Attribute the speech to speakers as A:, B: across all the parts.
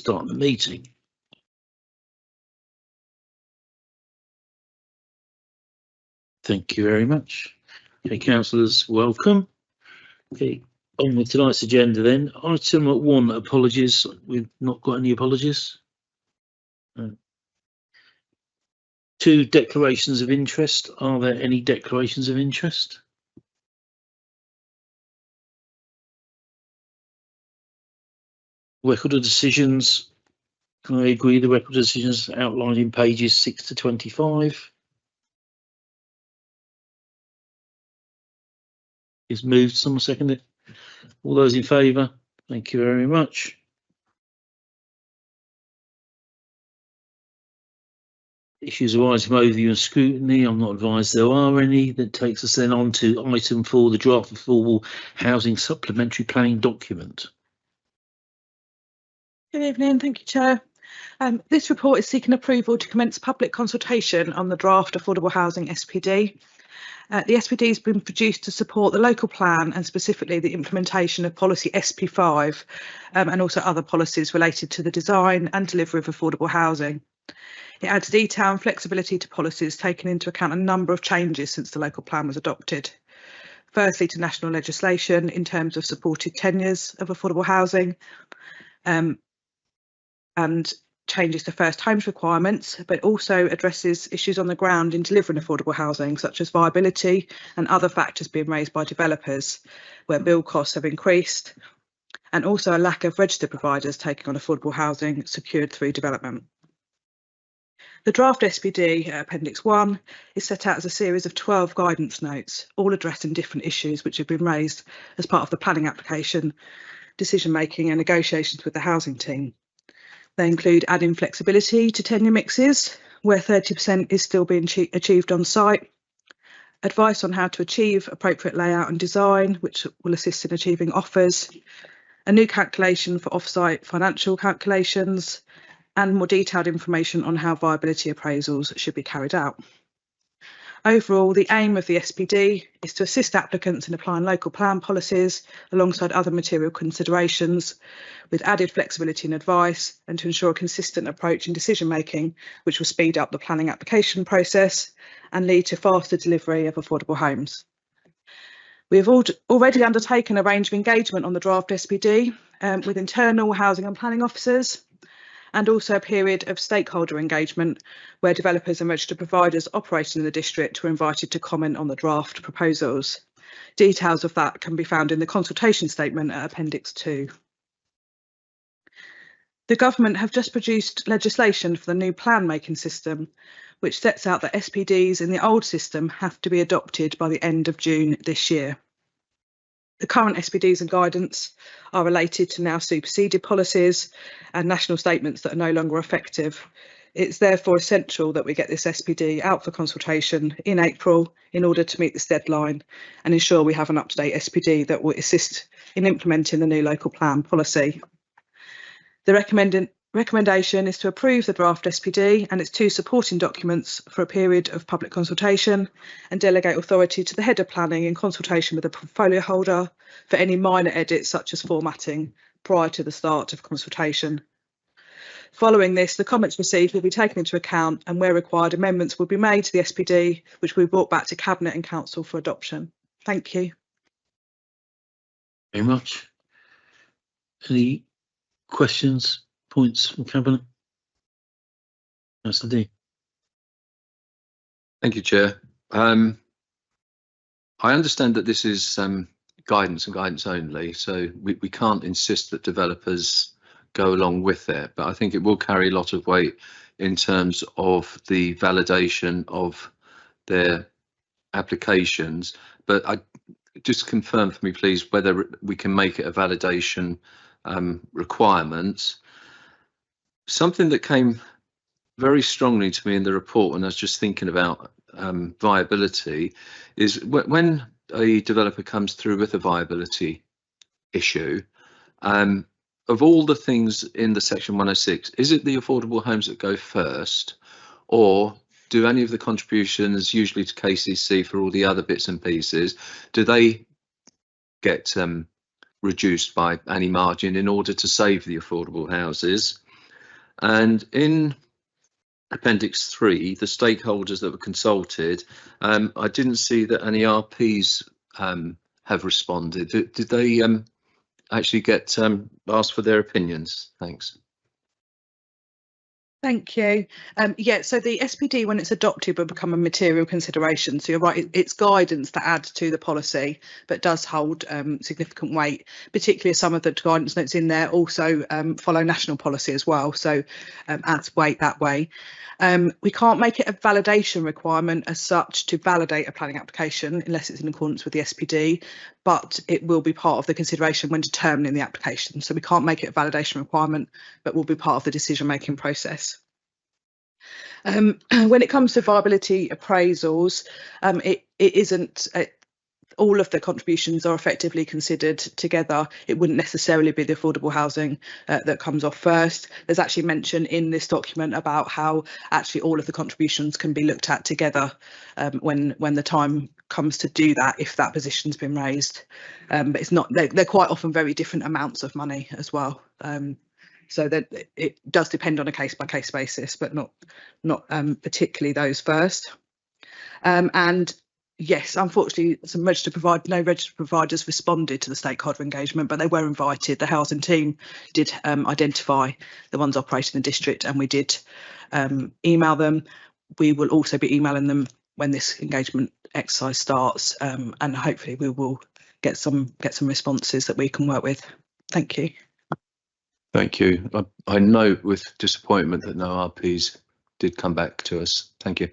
A: start the meeting. Thank you very much. Okay, councillors, welcome. Okay, on with tonight's agenda then. Item 1, apologies. We've not got any apologies. 2, declarations of interest. Are there any declarations of interest? Record of decisions. Can I agree the record of decisions outlined in pages 6 to 25? Is moved. Someone second it. All those in favour? Thank you very much. Issues arising from overview and scrutiny. I'm not advised there are any. That takes us then on to item 4, the draft of affordable housing supplementary planning document.
B: Good evening, thank you, Chair. This report is seeking approval to commence public consultation on the draft affordable housing SPD. The SPD has been produced to support the local plan and specifically the implementation of policy SP5 and also other policies related to the design and delivery of affordable housing. It adds detail and flexibility to policies, taking into account a number of changes since the local plan was adopted. Firstly, to national legislation in terms of supported tenures of affordable housing, and changes to first homes requirements, but also addresses issues on the ground in delivering affordable housing, such as viability and other factors being raised by developers, where build costs have increased, and also a lack of registered providers taking on affordable housing secured through development. The draft SPD, Appendix 1, is set out as a series of 12 guidance notes, all addressing different issues which have been raised as part of the planning application, decision-making and negotiations with the housing team. They include adding flexibility to tenure mixes, where 30% is still being achieved on site, advice on how to achieve appropriate layout and design, which will assist in achieving offers, a new calculation for off-site financial calculations, and more detailed information on how viability appraisals should be carried out. Overall, the aim of the SPD is to assist applicants in applying local plan policies alongside other material considerations, with added flexibility and advice, and to ensure a consistent approach in decision making, which will speed up the planning application process and lead to faster delivery of affordable homes. We have already undertaken a range of engagement on the draft SPD with internal housing and planning officers, and also a period of stakeholder engagement where developers and registered providers operating in the district were invited to comment on the draft proposals. Details of that can be found in the consultation statement at Appendix 2. The government have just produced legislation for the new plan making system, which sets out that SPDs in the old system have to be adopted by the end of June this year. The current SPDs and guidance are related to now superseded policies and national statements that are no longer effective. It's therefore essential that we get this SPD out for consultation in April in order to meet this deadline and ensure we have an up-to-date SPD that will assist in implementing the new local plan policy. The recommendation is to approve the draft SPD and its 2 supporting documents for a period of public consultation and delegate authority to the head of planning in consultation with the portfolio holder for any minor edits such as formatting prior to the start of consultation. Following this, the comments received will be taken into account and where required amendments will be made to the SPD, which will be brought back to Cabinet and Council for adoption. Thank you.
A: Very much. Any questions? Points from Cabinet? Councillor D.
C: Thank you, Chair. I understand that this is guidance and guidance only, so we can't insist that developers go along with it, but I think it will carry a lot of weight in terms of the validation of their applications. But just confirm for me, please, whether we can make it a validation requirement. Something that came very strongly to me in the report when I was just thinking about viability is when a developer comes through with a viability issue, of all the things in the section 106, is it the affordable homes that go first, or do any of the contributions, usually to KCC for all the other bits and pieces, do they get reduced by any margin in order to save the affordable houses? And in Appendix 3, the stakeholders that were consulted, I didn't see that any RPs have responded. Did they actually get asked for their opinions? Thanks.
B: Thank you. Yeah, so the SPD, when it's adopted, will become a material consideration. So you're right, it's guidance that adds to the policy, but does hold significant weight, particularly as some of the guidance notes in there also follow national policy as well. So adds weight that way. We can't make it a validation requirement as such to validate a planning application unless it's in accordance with the SPD, but it will be part of the consideration when determining the application. So we can't make it a validation requirement, but will be part of the decision-making process. When it comes to viability appraisals, it isn't all of the contributions are effectively considered together. It wouldn't necessarily be the affordable housing that comes off first. There's actually mention in this document about how actually all of the contributions can be looked at together when the time comes to do that, if that position's been raised. But it's not, they're quite often very different amounts of money as well. So that it does depend on a case-by-case basis, but not particularly those first. And yes, unfortunately, no registered providers responded to the stakeholder engagement, but they were invited. The housing team did identify the ones operating in the district, and we did email them. We will also be emailing them when this engagement exercise starts, and hopefully we will get some responses that we can work with. Thank you.
C: Thank you. I note with disappointment that no RPs did come back to us. Thank you.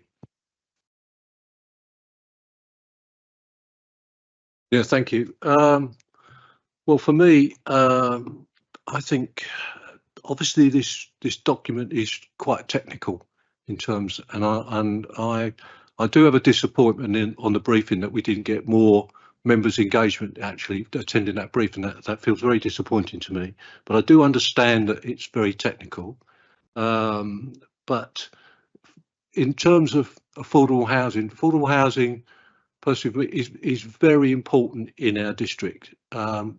D: Yeah, thank you. Well, for me, I think obviously this document is quite technical in terms, and I do have a disappointment on the briefing that we didn't get more members' engagement actually attending that briefing. That feels very disappointing to me, but I do understand that it's very technical. But in terms of affordable housing personally is very important in our district.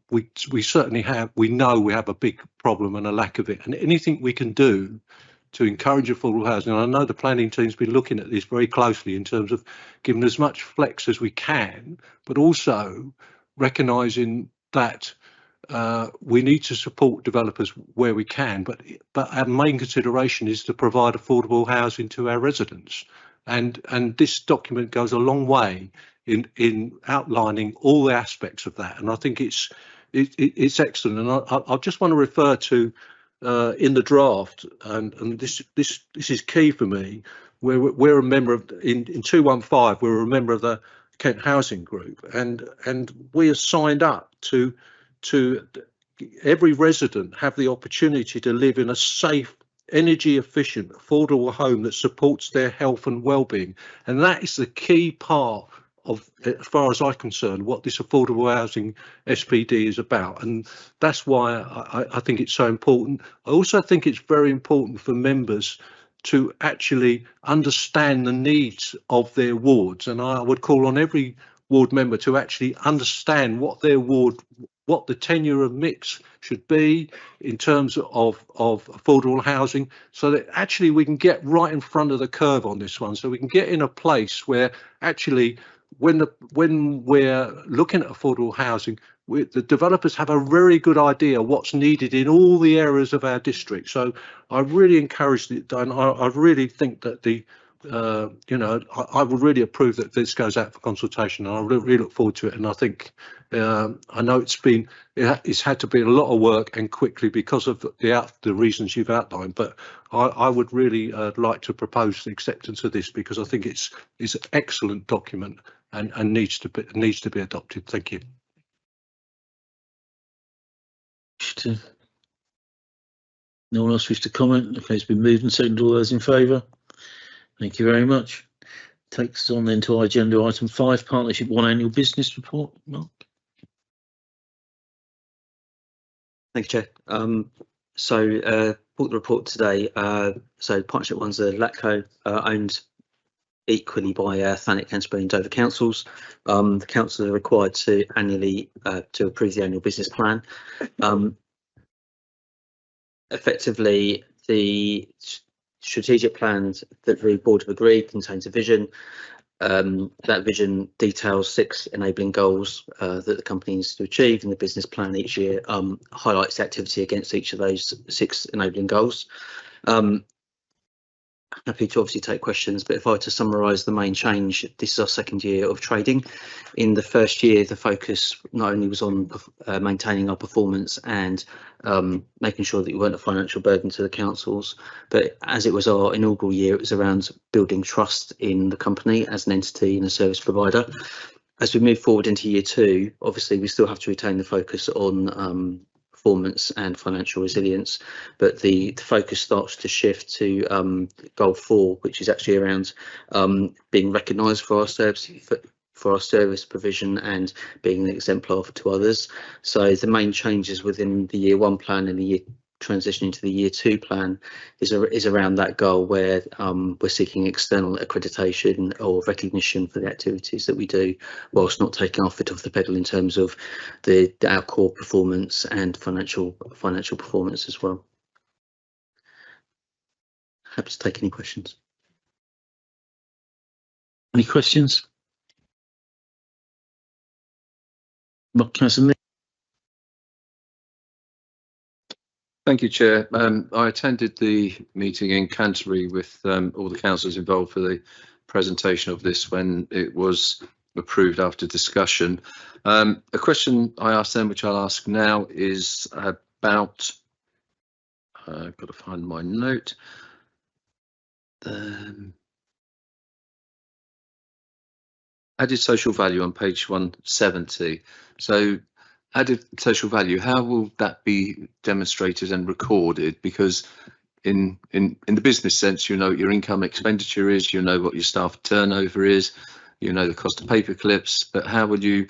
D: We certainly know we have a big problem and a lack of it, and anything we can do to encourage affordable housing. And I know the planning team's been looking at this very closely in terms of giving as much flex as we can, but also recognising that we need to support developers where we can, but our main consideration is to provide affordable housing to our residents. And this document goes a long way in outlining all the aspects of that, and I think it's excellent. And I just want to refer to in the draft, and this is key for me. We're a member of in 215. We're a member of the Kent Housing Group, and we are signed up to every resident have the opportunity to live in a safe, energy efficient, affordable home that supports their health and well-being, and that is the key part of, as far as I'm concerned, what this affordable housing SPD is about. And that's why I think it's so important. I also think it's very important for members to actually understand the needs of their wards, and I would call on every ward member to actually understand what their ward, what the tenure of mix should be in terms of affordable housing, so that actually we can get right in front of the curve on this one, so we can get in a place where actually when we're looking at affordable housing, the developers have a very good idea what's needed in all the areas of our district. So I really encourage it, and I really think that the I would really approve that this goes out for consultation, and I really look forward to it. And I think I know it's had to be a lot of work and quickly because of the reasons you've outlined, but I would really like to propose the acceptance of this, because I think it's an excellent document and needs to be adopted. Thank you.
A: No one else wish to comment? Okay, it's been moved and seconded. All those in favour? Thank you very much. Takes us on then to agenda item 5, Partnership 1 Annual Business Report. Mark.
E: Thank you, Chair. So brought the report today. So Partnership 1's a LATCO owned equally by Thanet, Canterbury and Dover councils. The councils are required to annually to approve the annual business plan. Effectively, the strategic plan that the board have agreed contains a vision. That vision details 6 enabling goals that the company needs to achieve, and the business plan each year highlights the activity against each of those 6 enabling goals. Happy to obviously take questions, but if I were to summarise the main change, this is our 2nd year of trading. In the 1st year, the focus not only was on maintaining our performance and making sure that we weren't a financial burden to the councils, but as it was our inaugural year, it was around building trust in the company as an entity and a service provider. As we move forward into year 2, obviously we still have to retain the focus on performance and financial resilience, but the focus starts to shift to goal 4, which is actually around being recognised for our service provision and being an exemplar to others. So the main changes within the year 1 plan and the year transitioning to the year 2 plan is around that goal, where we're seeking external accreditation or recognition for the activities that we do, whilst not taking our foot off the pedal in terms of our core performance and financial performance as well. Happy to take any questions.
A: Any questions? Councillor Nick.
C: Thank you, Chair. I attended the meeting in Canterbury with all the councillors involved for the presentation of this when it was approved after discussion. A question I asked them, which I'll ask now, is about, I've got to find my note. Added social value on page 170. So added social value, how will that be demonstrated and recorded? Because in the business sense, you know what your income expenditure is, you know what your staff turnover is, you know the cost of paper clips, but how would you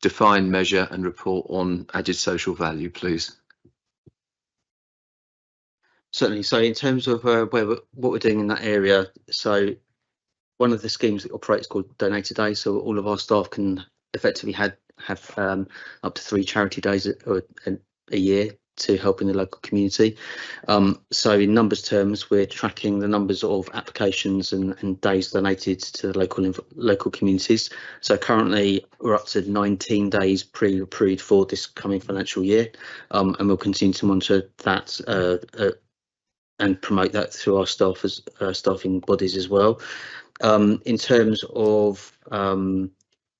C: define, measure and report on added social value, please?
E: Certainly. So in terms of what we're doing in that area, so one of the schemes that operates called Donate a Day, so all of our staff can effectively have up to 3 charity days a year to help in the local community. So in numbers terms, we're tracking the numbers of applications and days donated to the local communities. So currently we're up to 19 days pre-approved for this coming financial year, and we'll continue to monitor that and promote that through our staffing bodies as well. In terms of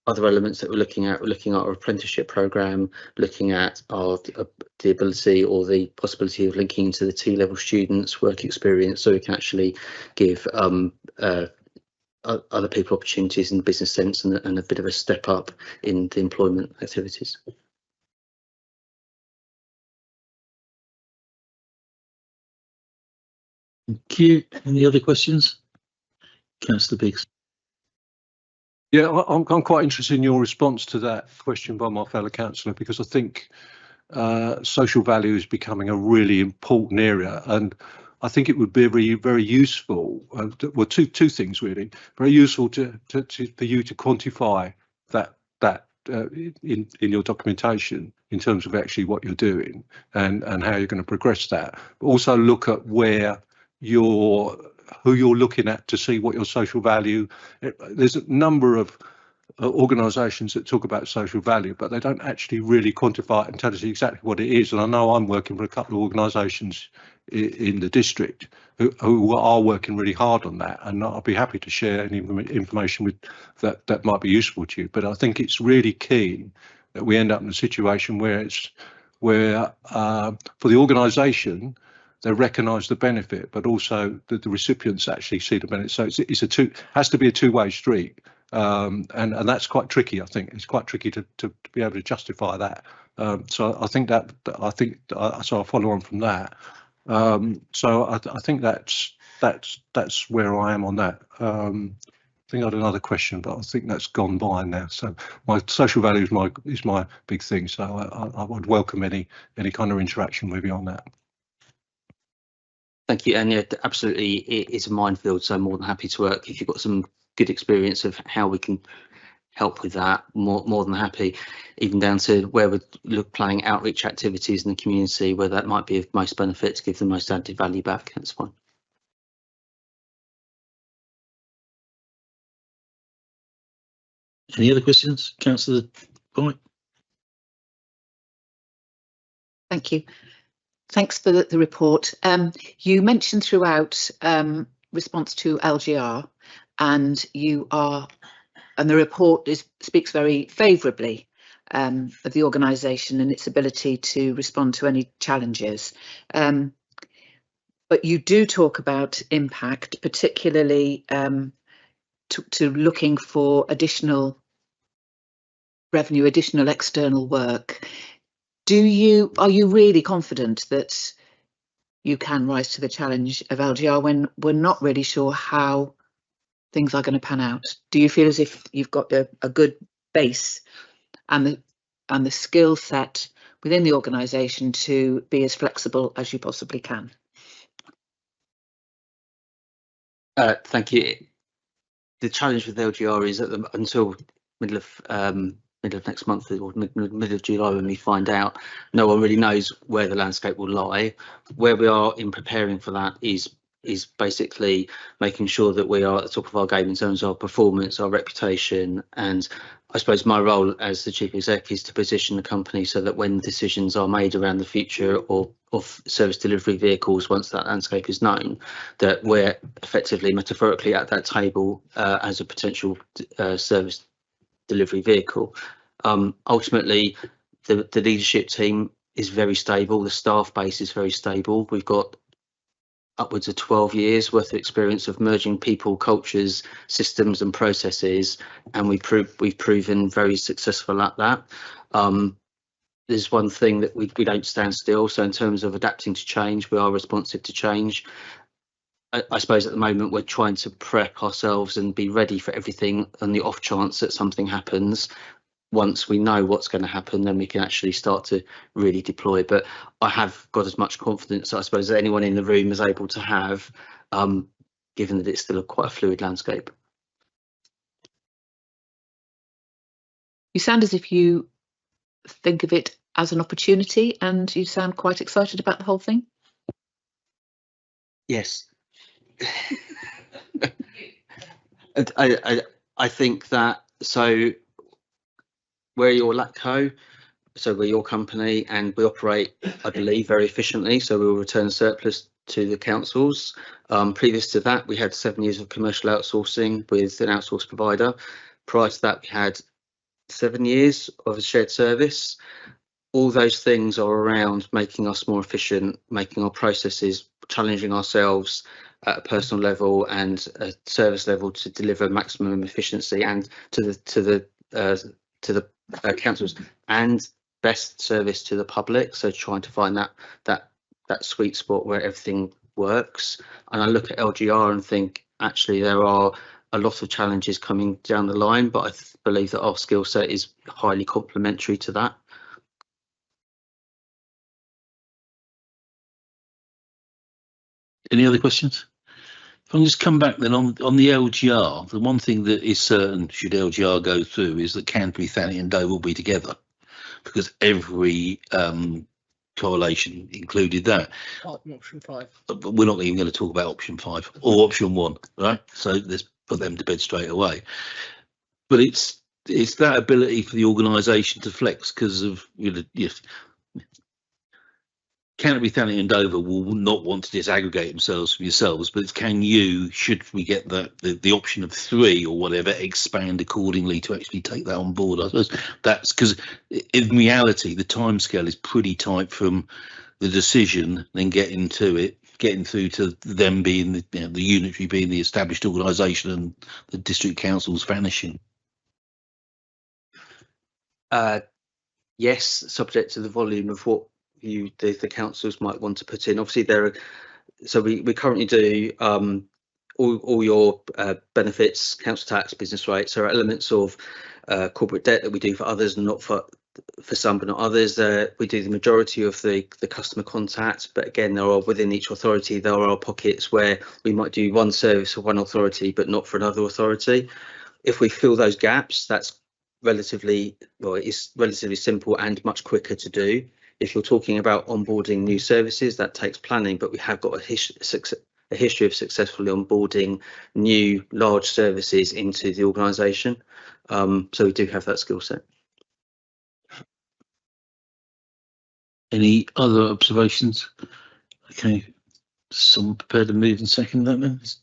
E: other elements that we're looking at our apprenticeship programme, looking at the ability or the possibility of linking into the T-level students' work experience, so we can actually give other people opportunities in the business sense and a bit of a step up in the employment activities.
A: Thank you. Any other questions? Councillor Biggs.
D: Yeah, I'm quite interested in your response to that question by my fellow councillor, because I think social value is becoming a really important area, and I think it would be very useful. Well, two things really. Very useful for you to quantify that in your documentation in terms of actually what you're doing and how you're going to progress that. But also look at where who you're looking at to see what your social value. There's a number of organisations that talk about social value, but they don't actually really quantify it and tell us exactly what it is. And I know I'm working with a couple of organisations in the district who are working really hard on that, and I'll be happy to share any information with that might be useful to you. But I think it's really key that we end up in a situation where for the organisation, they recognise the benefit, but also that the recipients actually see the benefit. So has to be a two-way street, and that's quite tricky. I think it's quite tricky to be able to justify that. So I think so I'll follow on from that. So I think that's where I am on that. I think I had another question, but I think that's gone by now. So my social value is my big thing. So I would welcome any kind of interaction with you on that.
E: Thank you, and yeah, absolutely, it is a minefield, so I'm more than happy to work if you've got some good experience of how we can help with that, more than happy, even down to where we're planning outreach activities in the community where that might be of most benefit to give the most added value back. That's fine.
A: Any other questions, Councillor White?
F: Thank you. Thanks for the report. You mentioned throughout response to LGR, and the report speaks very favourably of the organisation and its ability to respond to any challenges. But you do talk about impact, particularly to looking for additional revenue, additional external work. Are you really confident that you can rise to the challenge of LGR when we're not really sure how things are going to pan out? Do you feel as if you've got a good base and the skill set within the organisation to be as flexible as you possibly can?
E: Thank you. The challenge with LGR is that until middle of next month or middle of July, when we find out, no one really knows where the landscape will lie. Where we are in preparing for that is basically making sure that we are at the top of our game in terms of our performance, our reputation, and I suppose my role as the chief exec is to position the company so that when decisions are made around the future of service delivery vehicles, once that landscape is known, that we're effectively metaphorically at that table as a potential service delivery vehicle. Ultimately, the leadership team is very stable. The staff base is very stable. We've got upwards of 12 years worth of experience of merging people, cultures, systems and processes, and we've proven very successful at that. There's one thing that we don't stand still. So in terms of adapting to change, we are responsive to change. I suppose at the moment we're trying to prep ourselves and be ready for everything on the off chance that something happens. Once we know what's going to happen, then we can actually start to really deploy. But I have got as much confidence, I suppose, as anyone in the room is able to have, given that it's still quite a fluid landscape.
F: You sound as if you think of it as an opportunity, and you sound quite excited about the whole thing.
E: Yes. I think that, so we're your LATCO, so we're your company, and we operate, I believe, very efficiently, so we will return surplus to the councils. Previous to that, we had 7 years of commercial outsourcing with an outsourced provider. Prior to that, we had 7 years of a shared service. All those things are around making us more efficient, making our processes, challenging ourselves at a personal level and a service level to deliver maximum efficiency and to the councils and best service to the public. So trying to find that sweet spot where everything works. And I look at LGR and think actually there are a lot of challenges coming down the line, but I believe that our skill set is highly complementary to that.
A: Any other questions? If I can just come back then on the LGR, the one thing that is certain, should LGR go through, is that Canterbury, Thanet and Dover will be together, because every correlation included that.
G: Option 5.
A: But we're not even going to talk about option 5 or option 1, right? So let's put them to bed straight away. But it's that ability for the organisation to flex, because of, you know, if Canterbury, Thanet and Dover will not want to disaggregate themselves from yourselves, but can you, should we get the option of 3 or whatever, expand accordingly to actually take that on board? I suppose that's because in reality the timescale is pretty tight from the decision, then getting through to them being the unitary being the established organisation and the district councils vanishing.
E: Yes, subject to the volume of what the councils might want to put in. Obviously we currently do all your benefits, council tax, business rates. There are elements of corporate debt that we do for others and not for some but not others. We do the majority of the customer contact, but again there are, within each authority there are pockets where we might do one service for one authority but not for another authority. if we fill those gaps, that's relatively, well, it's relatively simple and much quicker to do. If you're talking about onboarding new services, that takes planning, but we have got a history of successfully onboarding new large services into the organisation. So we do have that skill set.
A: Any other observations? Okay, someone prepared to move and second that then? It's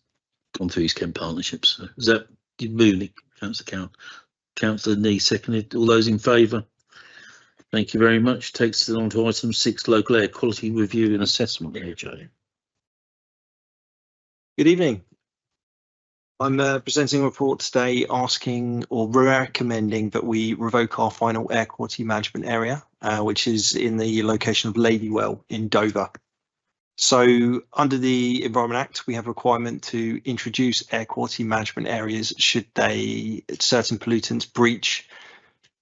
A: gone through his Kent partnerships. So is that you moving? Councillor Nee seconded. All those in favour? Thank you very much. Takes us on to item 6, local air quality review and assessment. AJ.
G: Good evening. I'm presenting a report today asking or recommending that we revoke our final air quality management area, which is in the location of Ladywell in Dover. So under the Environment Act, we have a requirement to introduce air quality management areas should certain pollutants breach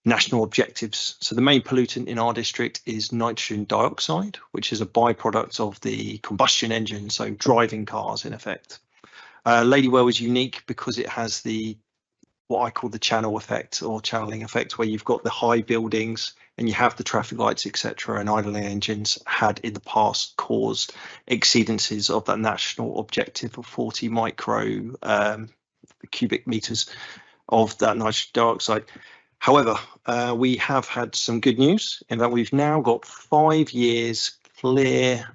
G: national objectives. So the main pollutant in our district is nitrogen dioxide, which is a byproduct of the combustion engine, so driving cars in effect. Ladywell is unique because it has what I call the channel effect or channeling effect, where you've got the high buildings and you have the traffic lights, etc., and idling engines had in the past caused exceedances of that national objective of 40 micro cubic meters of that nitrogen dioxide. However, we have had some good news in that we've now got 5 years clear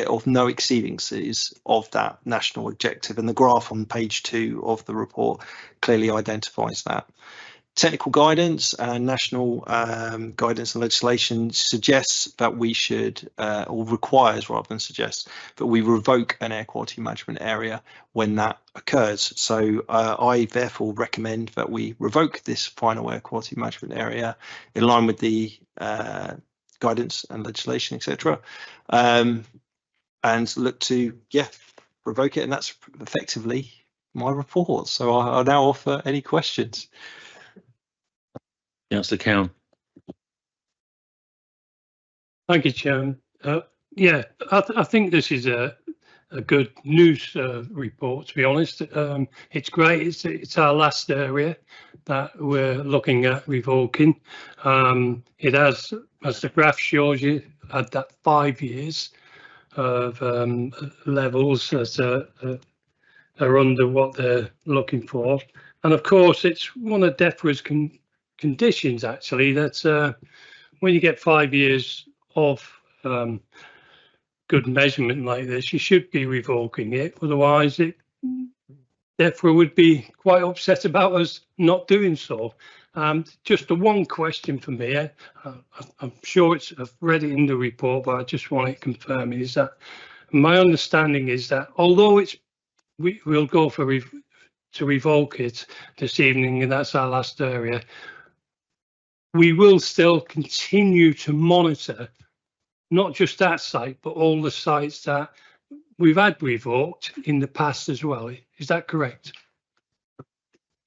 G: of no exceedances of that national objective, and the graph on page 2 of the report clearly identifies that. Technical guidance and national guidance and legislation suggests that we should, or requires rather than suggests, that we revoke an air quality management area when that occurs. So I therefore recommend that we revoke this final air quality management area in line with the guidance and legislation, etc., and look to revoke it, and that's effectively my report. So I'll now offer any questions.
A: Councillor Cowan.
H: Thank you, Chairman. I think this is a good news report, to be honest. It's great. It's our last area that we're looking at revoking. It has, as the graph shows you, had that 5 years of levels that are under what they're looking for. And of course, it's one of DEFRA's conditions, actually, that when you get 5 years of good measurement like this, you should be revoking it. Otherwise, DEFRA would be quite upset about us not doing so. Just the one question for me, I'm sure I've read it in the report, but I just want it confirming, is that my understanding is that although we'll go to revoke it this evening, and that's our last area, we will still continue to monitor not just that site, but all the sites that we've had revoked in the past as well. Is that correct?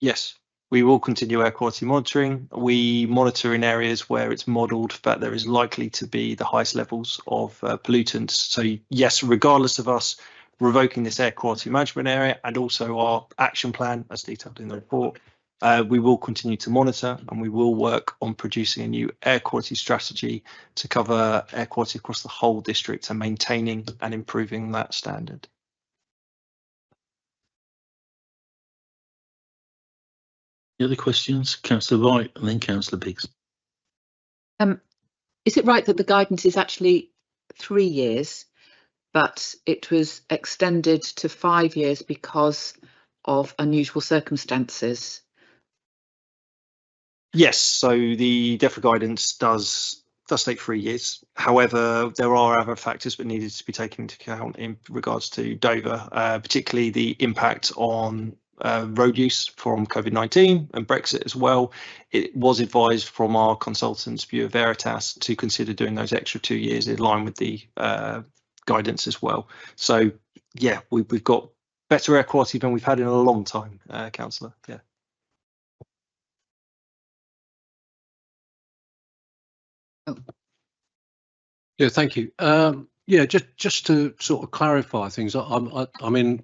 G: Yes, we will continue air quality monitoring. We monitor in areas where it's modelled that there is likely to be the highest levels of pollutants. So yes, regardless of us revoking this air quality management area and also our action plan as detailed in the report, we will continue to monitor, and we will work on producing a new air quality strategy to cover air quality across the whole district and maintaining and improving that standard.
A: Any other questions? Councillor Wright and then Councillor Biggs.
F: Is it right that the guidance is actually 3 years, but it was extended to 5 years because of unusual circumstances?
G: Yes, so the DEFRA guidance does take 3 years. However, there are other factors that needed to be taken into account in regards to Dover, particularly the impact on road use from COVID-19 and Brexit as well. It was advised from our consultants, Bureau Veritas, to consider doing those extra 2 years in line with the guidance as well. So yeah, we've got better air quality than we've had in a long time, Councillor. Yeah.
D: Yeah, thank you. Yeah, just to sort of clarify things, I mean,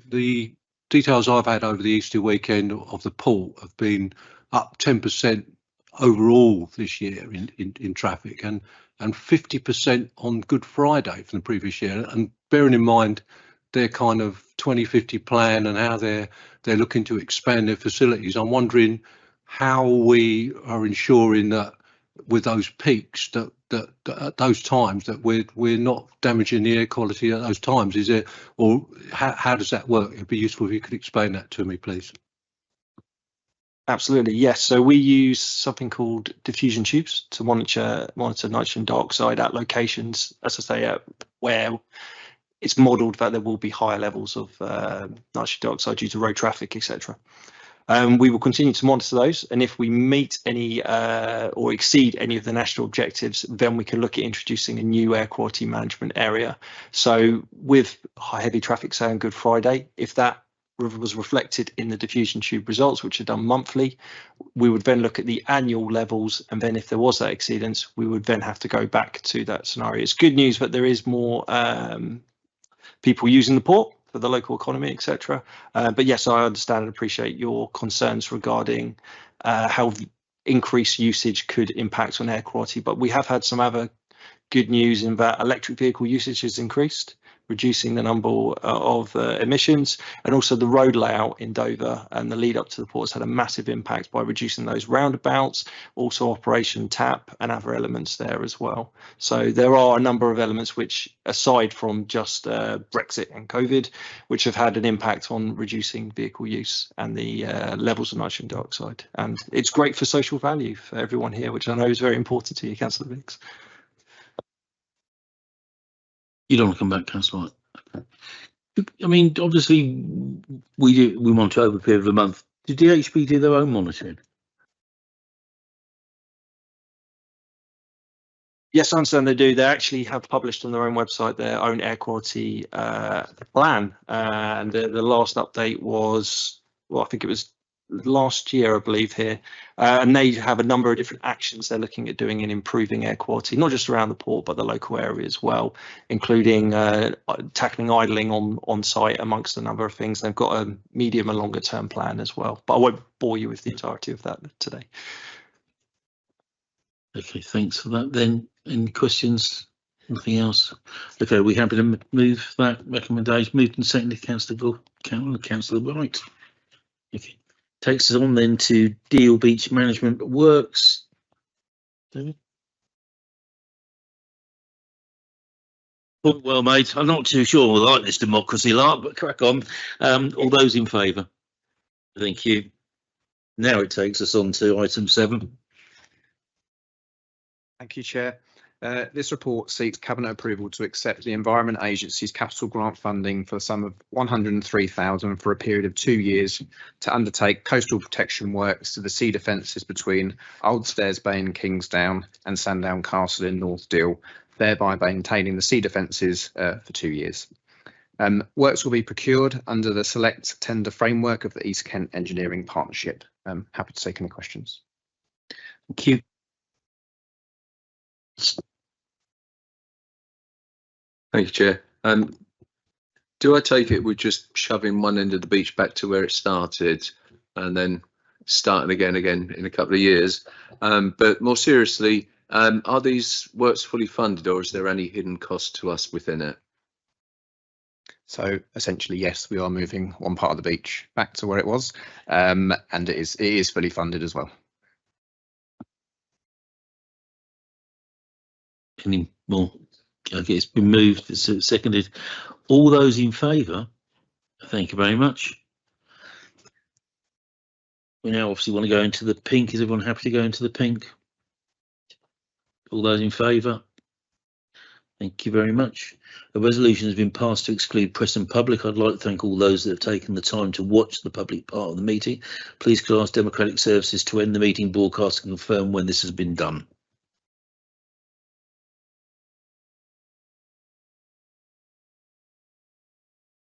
D: the details I've had over the Easter weekend of the port have been up 10% overall this year in traffic, and 50% on Good Friday from the previous year. And bearing in mind their kind of 2050 plan and how they're looking to expand their facilities, I'm wondering how we are ensuring that with those peaks that at those times that we're not damaging the air quality at those times. Is it, or how does that work? It'd be useful if you could explain that to me, please.
G: Absolutely, yes. So we use something called diffusion tubes to monitor nitrogen dioxide at locations, as I say, where it's modelled that there will be higher levels of nitrogen dioxide due to road traffic, etc. We will continue to monitor those, and if we meet any or exceed any of the national objectives, then we can look at introducing a new air quality management area. So with high heavy traffic, say on Good Friday, if that was reflected in the diffusion tube results, which are done monthly, we would then look at the annual levels, and then if there was that exceedance, we would then have to go back to that scenario. It's good news that there is more people using the port for the local economy, etc. But yes, I understand and appreciate your concerns regarding how increased usage could impact on air quality. But we have had some other good news in that electric vehicle usage has increased, reducing the number of emissions, and also the road layout in Dover and the lead up to the port has had a massive impact by reducing those roundabouts, also Operation TAP and other elements there as well. So there are a number of elements which, aside from just Brexit and COVID, which have had an impact on reducing vehicle use and the levels of nitrogen dioxide. And it's great for social value for everyone here, which I know is very important to you, Councillor Biggs.
A: You don't want to come back, Councillor White. I mean, obviously, we monitor over a period of a month. Did DHB do their own monitoring?
G: Yes, I understand they do. They actually have published on their own website their own air quality plan. And the last update was, well, I think it was last year, I believe, here. And they have a number of different actions they're looking at doing in improving air quality, not just around the port, but the local area as well, including tackling idling on site, amongst a number of things. They've got a medium and longer term plan as well. But I won't bore you with the entirety of that today.
A: Okay, thanks for that. Then, any questions? Nothing else? Okay, we happy to move that recommendation? Moved and seconded, Councillor White. Okay, takes us on then to Deal Beach Management Works. David? Well, mate, I'm not too sure I like this democracy lark, but crack on. All those in favour? Thank you. Now it takes us on to item 7.
I: Thank you, Chair. This report seeks Cabinet approval to accept the Environment Agency's capital grant funding for the sum of £103,000 for a period of 2 years to undertake coastal protection works to the sea defences between Old Stairs Bay in Kingsdown and Sandown Castle in North Deal, thereby maintaining the sea defences for 2 years. Works will be procured under the select tender framework of the East Kent Engineering Partnership. Happy to take any questions.
A: Thank you.
C: Thank you, Chair. Do I take it we're just shoving one end of the beach back to where it started and then starting again in a couple of years? But more seriously, are these works fully funded, or is there any hidden cost to us within it?
I: So essentially, yes, we are moving one part of the beach back to where it was, and it is fully funded as well.
A: Any more? Okay, it's been moved, it's seconded. All those in favour? Thank you very much. We now obviously want to go into the pink. Is everyone happy to go into the pink? All those in favour? Thank you very much. A resolution has been passed to exclude press and public. I'd like to thank all those that have taken the time to watch the public part of the meeting. Please could I ask Democratic Services to end the meeting broadcast and confirm when this has been done.